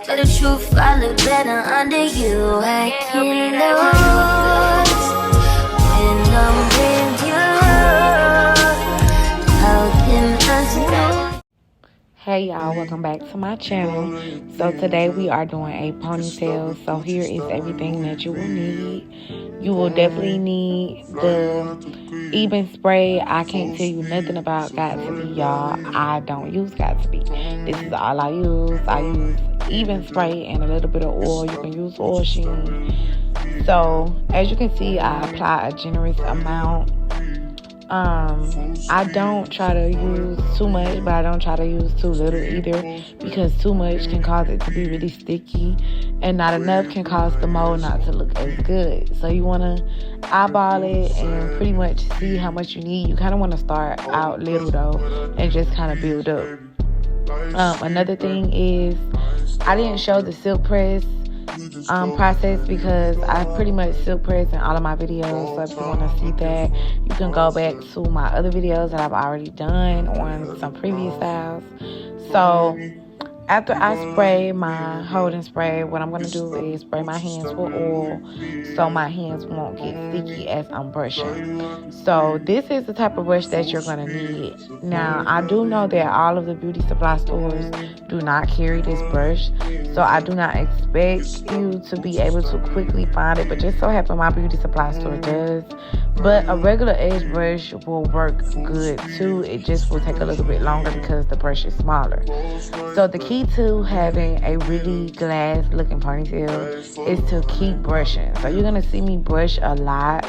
Tell the truth, I look better under you. I can lose when I'm with you. How can I lose? Hey y'all, welcome back to my channel. So today we are doing a ponytail. So here is everything that you will need. You will definitely need the even spray. I can't tell you nothing about Got To Be, y'all. I don't use Got To Be. This is all I use. I use even spray and a little bit of oil. You can use oil sheen. So as you can see, I apply a generous amount. I don't try to use too much, but I don't try to use too little either, because too much can cause it to be really sticky, and not enough can cause the mold not to look as good. So you want to eyeball it and pretty much see how much you need. You kind of want to start out little though and just kind of build up. Another thing is, I didn't show the silk press process because I pretty much silk press in all of my videos. So if you want to see that, you can go back to my other videos that I've already done on some previous styles. So after I spray my holding spray, what I'm going to do is spray my hands with oil so my hands won't get sticky as I'm brushing. So this is the type of brush that you're going to need. Now, I do know that all of the beauty supply stores do not carry this brush, so I do not expect you to be able to quickly find it, but just so happen my beauty supply store does. But a regular edge brush will work good too. It just will take a little bit longer because the brush is smaller. So the key to having a really glass looking ponytail is to keep brushing. So you're going to see me brush a lot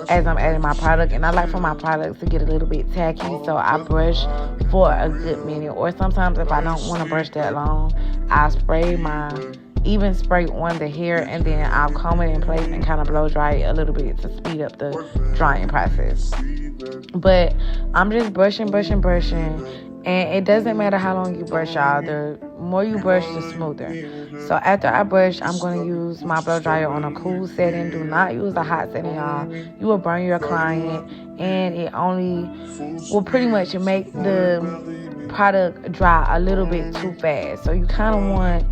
as I'm adding my product, and I like for my products to get a little bit tacky, so I brush for a good minute. Or sometimes if I don't want to brush that long, I spray my even spray on the hair, and then I'll comb it in place and kind of blow dry it a little bit to speed up the drying process. But I'm just brushing, and it doesn't matter how long you brush, y'all. The more you brush, the smoother. So after I brush, I'm going to use my blow dryer on a cool setting. Do not use a hot setting, y'all. You will burn your client, and it only will pretty much make the product dry a little bit too fast. So you kind of want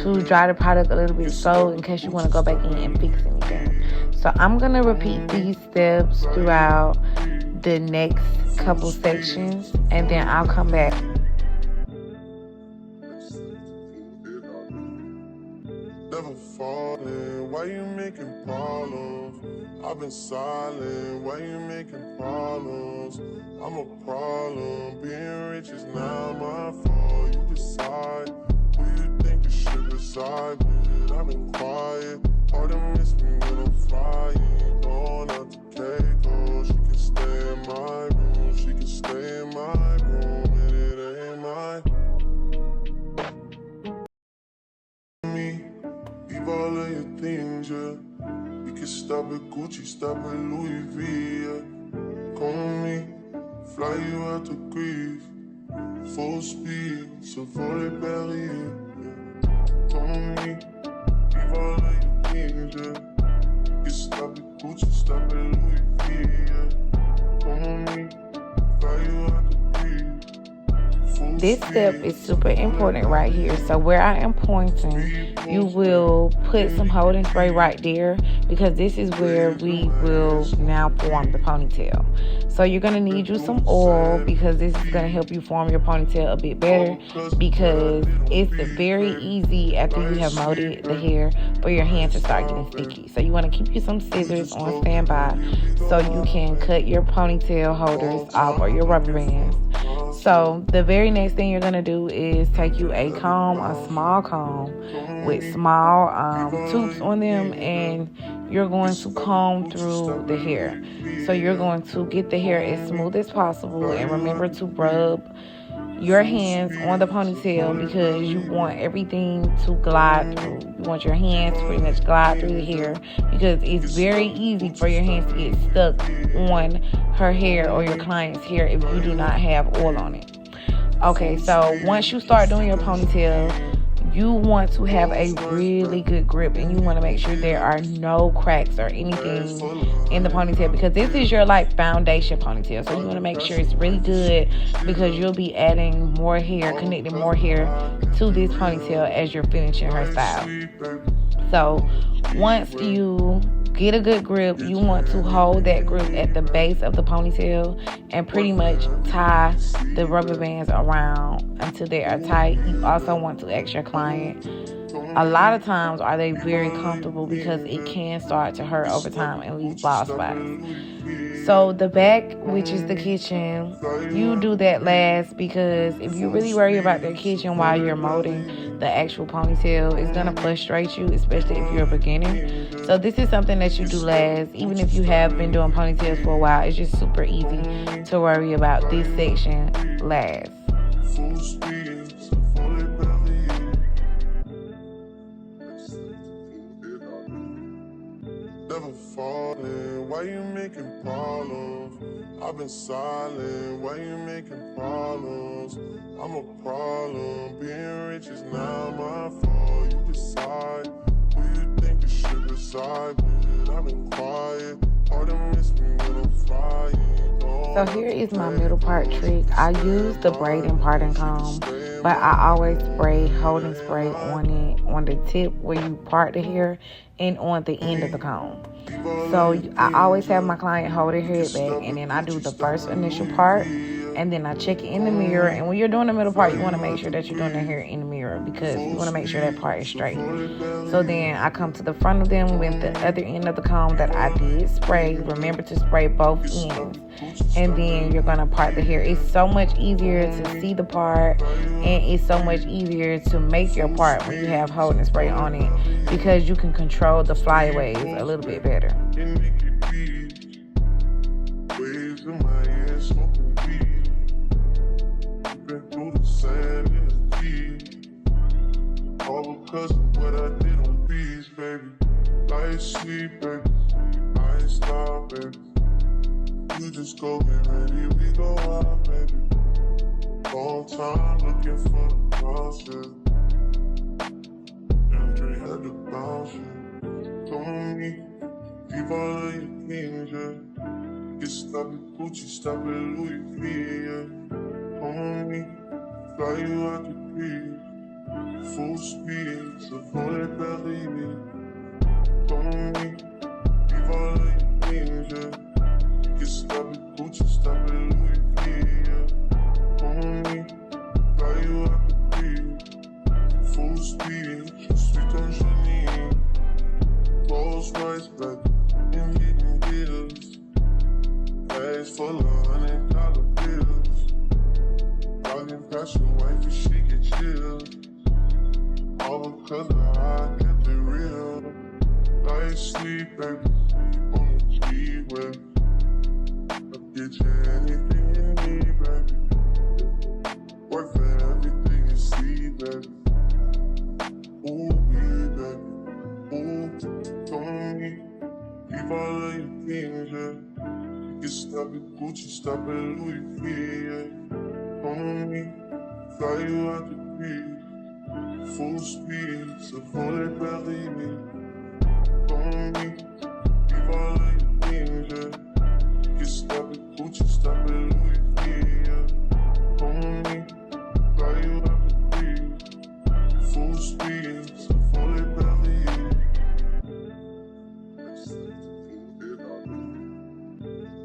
to dry the product a little bit slow in case you want to go back in and fix anything. So I'm going to repeat these steps throughout the next couple sections, and then I'll come back. Never falling, why you making problems? I've been silent, why you making problems? I'm a problem, being rich is not my fault. You decide who you think you should reside with. I've been quiet, hard to miss me when I'm flying. Going out to Keiko, she can stay in my room, she can stay in my room, and it ain't mine. Me, leave all of your things, yeah. We can stop at Gucci, stop at Louis V, yeah. Come with me, fly you out to Greece, full speed, so for the belly, yeah. Come with me, leave all of your things, yeah. We can stop at Gucci, stop at Louis V, yeah. Come with me, fly you out to Greece. This step is super important right here. So where I am pointing, you will put some holding spray right there, because this is where we will now form the ponytail. So you're going to need you some oil, because this is going to help you form your ponytail a bit better, because it's very easy after you have molded the hair for your hand to start getting sticky. So you want to keep you some scissors on standby so you can cut your ponytail holders off, or your rubber bands. So the very next thing you're going to do is take you a comb, a small comb with small tubes on them, and you're going to comb through the hair. So you're going to get the hair as smooth as possible, and remember to rub your hands on the ponytail, because you want everything to glide through. You want your hands to pretty much glide through the hair, because it's very easy for your hands to get stuck on her hair or your client's hair if you do not have oil on it. Okay, so once you start doing your ponytail, you want to have a really good grip, and you want to make sure there are no cracks or anything in the ponytail, because this is your like foundation ponytail. So you want to make sure it's really good, because you'll be adding more hair, connecting more hair to this ponytail as you're finishing her style. So once you get a good grip, you want to hold that grip at the base of the ponytail and pretty much tie the rubber bands around until they are tight. You also want to ask your client, a lot of times are they very comfortable, because it can start to hurt over time and leave bald spots. So the back, which is the kitchen, you do that last, because if you really worry about the kitchen while you're molding the actual ponytail, it's going to frustrate you, especially if you're a beginner. So this is something that you do last. Even if you have been doing ponytails for a while, it's just super easy to worry about this section last. Never falling, why you making problems? I've been silent, why you making problems? I'm a problem, being rich is not my fault. You decide who you think you should reside with. I've been quiet, hard to miss me when I'm flying. So here is my middle part trick. I use the braiding parting comb, but I always spray holding spray on it, on the tip where you part the hair, and on the end of the comb. So I always have my client hold their head back, and then I do the first initial part, and then I check it in the mirror. And when you're doing the middle part, you want to make sure that you're doing the hair in the mirror, because you want to make sure that part is straight. So then I come to the front of them with the other end of the comb that I did spray. Remember to spray both ends, and then you're going to part the hair. It's so much easier to see the part, and it's so much easier to make your part when you have holding spray on it, because you can control the flyaways a little bit better. All because of what I did on beats, baby. Light sweet, baby. I ain't stop, baby. You just go get ready, we go out, baby. Long time looking for the process. Andre had to bounce you. Told me, leave all of your things, yeah. Get stop at Gucci, stop at Louis V, yeah. Told me, fly you out the beach. Full speed, so for that belly, told me, leave all of your things, yeah. Get stop at Gucci, stop at Louis V, yeah. Told me, fly you out the beach. Full speed, je suis ton génie. Rolls Royce back, and hitting bills. Bags full of $100 bills. Walking past your wife, she get chills. All because of how I kept it real. Like sleep, baby, on the G-way. I'll get you anything you need, baby. Work for everything you see, baby. Ooh, baby, ooh, told me, leave all of your things, yeah. Get stop at Gucci, stop at Louis V, yeah. Told me, fly you out the beach. Full speed, so for that belly, told me, leave all of your things, yeah. Get stop at Gucci, stop at Louis V, yeah. Told me, fly you out the beach. Full speed, so for that belly,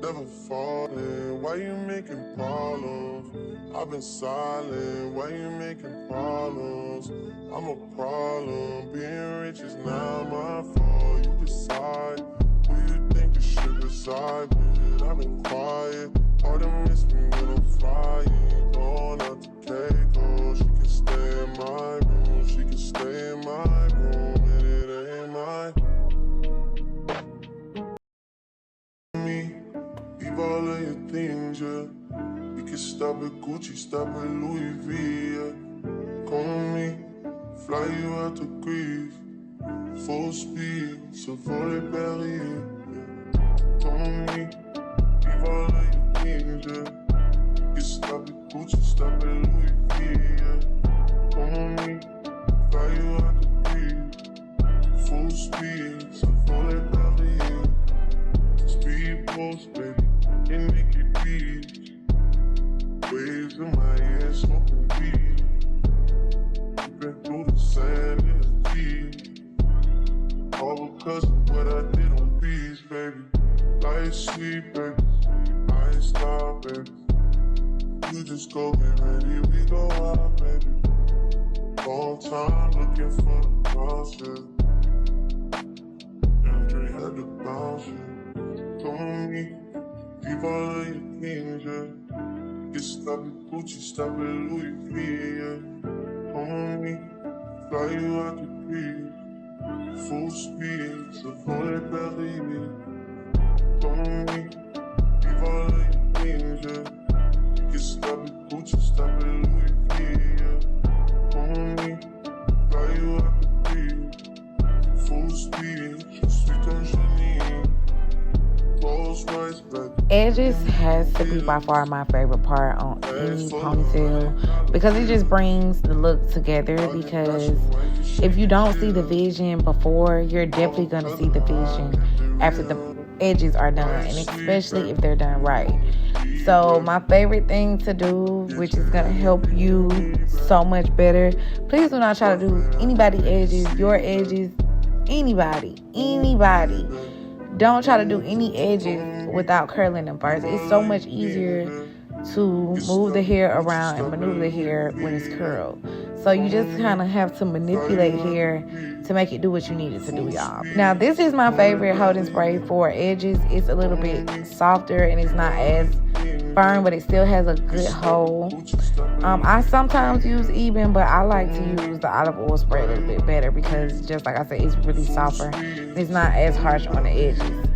never falling, why you making problems? I've been silent, why you making problems? I'm a problem, being rich is not my fault. You decide who you think you should reside with. I've been quiet, hard to miss me when I'm flying. Going out to Keiko, she can stay in my room, she can stay in my room, and it ain't mine. Me, leave all of your things, yeah. You can stop at Gucci, stop at Louis V, yeah. Call me, fly you out to Greece. Full speed, so for that belly, yeah. Told me, leave all of your things, yeah. You can stop at Gucci, stop at Louis V, yeah. Call me, fly you out the breeze. Full speed, so full of Paris. Speed post, baby, and make it beat. Waves in my ear, smoking weed. Been through the sand in the deep. All because of what I did on beats, baby. Life sweet, baby. I ain't stop, baby. You just go get ready, we go out, baby. Long time looking for the process. Andre had to bounce you. Come on me, leave all of your things, yeah. Get stop at Gucci, stop at Louis V, yeah. Come on me, fly you out the breeze. Full speed, so full of Paris. Come on me, leave all of your things, yeah. Get stop at Gucci, stop at Louis V, yeah. Come on me, fly you out the breeze. Full speed, je suis ton génie. Rolls Royce, baby. Edges has to be by far my favorite part on any ponytail because it just brings the look together. Because if you don't see the vision before, you're definitely going to see the vision after the edges are done, and especially if they're done right. So my favorite thing to do, which is going to help you so much better, please do not try to do anybody's edges, your edges, anybody. Don't try to do any edges without curling them first. It's so much easier to move the hair around and maneuver the hair when it's curled. So you just kind of have to manipulate hair to make it do what you need it to do, y'all. Now, this is my favorite holding spray for edges. It's a little bit softer and it's not as firm, but it still has a good hold. I sometimes use Eben, but I like to use the olive oil spray a little bit better because, just like I said, it's really softer. It's not as harsh on the edges.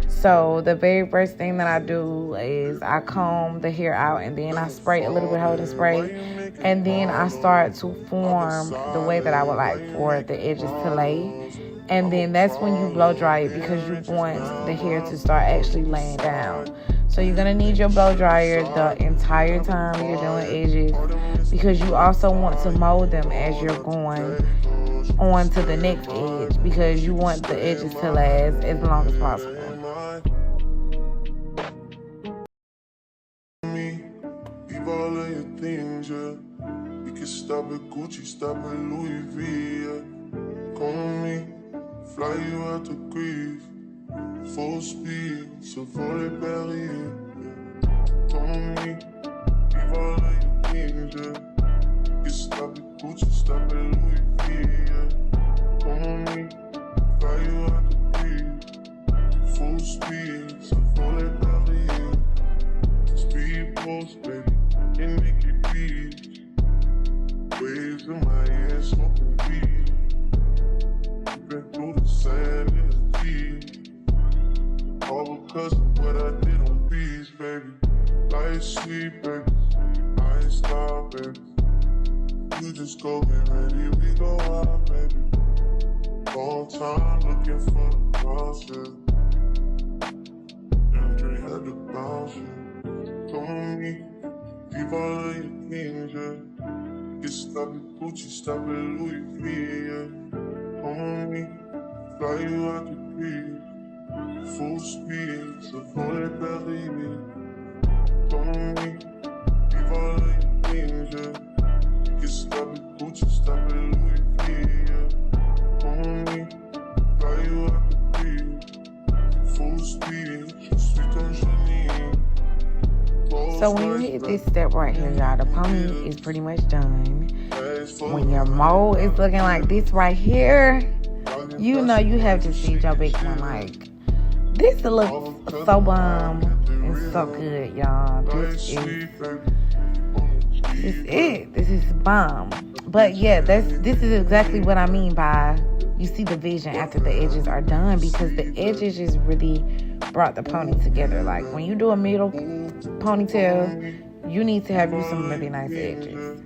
So the very first thing that I do is I comb the hair out, and then I spray a little bit of holding spray, and then I start to form the way that I would like for the edges to lay. And then that's when you blow dry it, because you want the hair to start actually laying down. So you're going to need your blow dryer the entire time you're doing edges, because you also want to mold them as you're going on to the next edge, because you want the edges to last as long as possible. Leave all of your things, yeah. We can stop at Gucci, stop at Louis V, yeah. Come on me, fly you out to Greece. Full speed, so full of Paris, yeah. Come on me, leave all of your things, yeah. We can stop at Gucci, stop at Louis V, yeah. Come on me, fly you out to Greece. Full speed, so full of Paris. Speed post, baby, and make it beat. Waves in my ear, smoking weed. Been through the sand in the deep. All because of what I did on beats, baby. Life sweet, baby. I ain't stop, baby. You just go get ready, we go out, baby. Long time looking for the process. Andre had to bounce you. Come on me, leave all of your things, yeah. Get stop at Gucci, stop at Louis V, yeah. Come on me, fly you out the breeze. Full speed, so full of Paris. Come on me, leave all of your things, yeah. Get stop at Gucci, stop at Louis V, yeah. Come on me, fly you out the breeze. Full speed, je suis ton génie. So when you hit this step right here, y'all, the pony is pretty much done. When your mold is looking like this right here, you know you have to see your big one. Like, this looks so bomb and so good, y'all. This is bomb. But yeah, this is exactly what I mean by you see the vision after the edges are done, because the edges just really brought the pony together. Like, when you do a middle ponytail, you need to have you some really nice edges.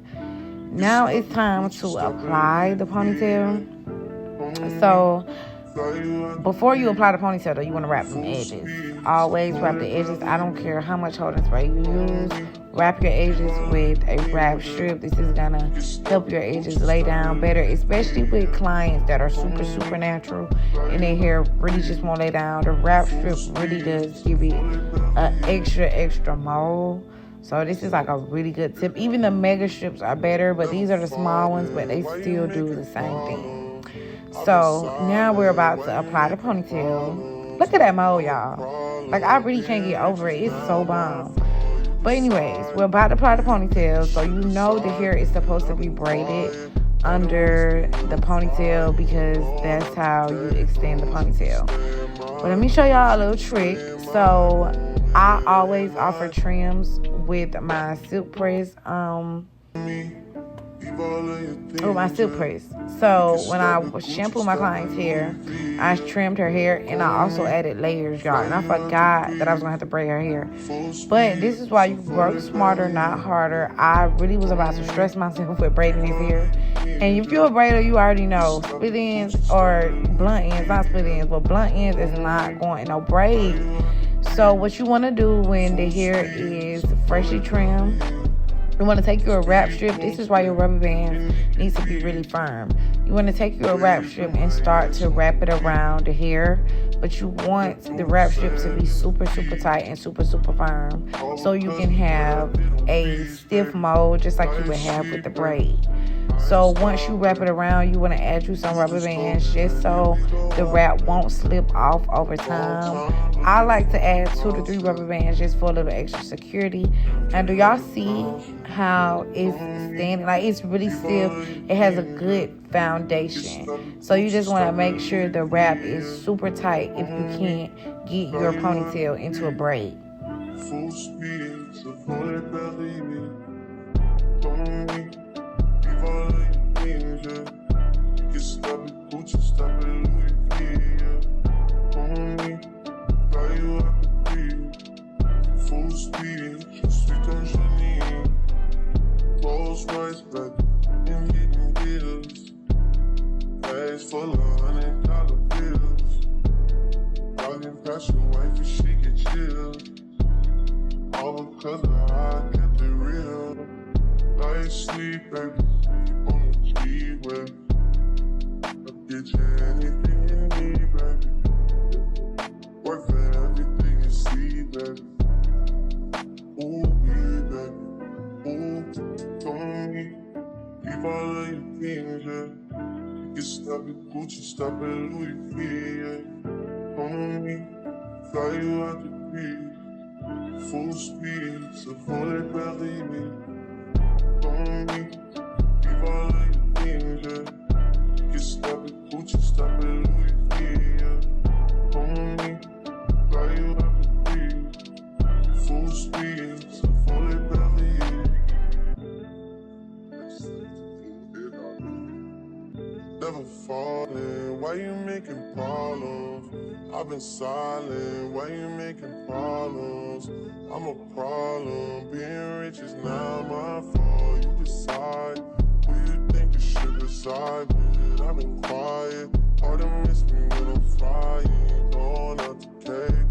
Now it's time to apply the ponytail. So before you apply the ponytail, though, you want to wrap them edges. Always wrap the edges. I don't care how much holding spray you use wrap your edges with a wrap strip. This is gonna help your edges lay down better, especially with clients that are super natural and their hair really just won't lay down. The wrap strip really does give it an extra mold. So this is like a really good tip. Even the mega strips are better, but these are the small ones, but they still do the same thing. So now we're about to apply the ponytail. Look at that mold, y'all. Like, I really can't get over it. It's so bomb. But anyways, we're about to apply the ponytail. So you know the hair is supposed to be braided under the ponytail because that's how you extend the ponytail. But let me show y'all a little trick. So I always offer trims with my silk press. So when I shampoo my client's hair, I trimmed her hair and I also added layers, y'all. And I forgot that I was gonna have to braid her hair. But this is why you work smarter, not harder. I really was about to stress myself with braiding his hair. And if you're a braider, you already know split ends or blunt ends, not split ends, but blunt ends is not going in no braid. So what you want to do when the hair is freshly trimmed, you want to take your wrap strip. This is why your rubber bands needs to be really firm. You want to take your wrap strip and start to wrap it around the hair, but you want the wrap strip to be super tight and super firm, so you can have a stiff mold just like you would have with the braid. So once you wrap it around, you want to add you some rubber bands just so the wrap won't slip off over time. I like to add 2 to 3 rubber bands just for a little extra security. And do y'all see how it's standing? Like, it's really stiff. It has a good foundation. So you just want to make sure the wrap is super tight if you can't get your ponytail into a braid. Full speed, so stop it, Gucci, stop it, Louis V, homie, fly you out the beat, full speed, sweet on Janine, Rolls Royce, back in hitting bills, bags full of $100 bills, walking past your wife and she get chills, all because of how I kept it real, like sleep, baby, on the G-Way. Get you anything you need, baby. Work for everything you see, baby. Ooh, baby. Ooh, told me, leave all of your things, yeah. You can stop at Gucci, stop at Louis V, yeah. Homie, fly you out the beach. Full speed, so volley Paris, homie, leave all of your things, yeah. You stop at Gucci, stop at Louis V, yeah. Homie, fly you out the beach. Full speed, so volley Paris. Never falling, why you making problems? I've been silent, why you making problems? I'm a problem, being rich is not my fault. You decide who you think you should reside with. I've been quiet, hard to miss me when I'm flying, going out to cake.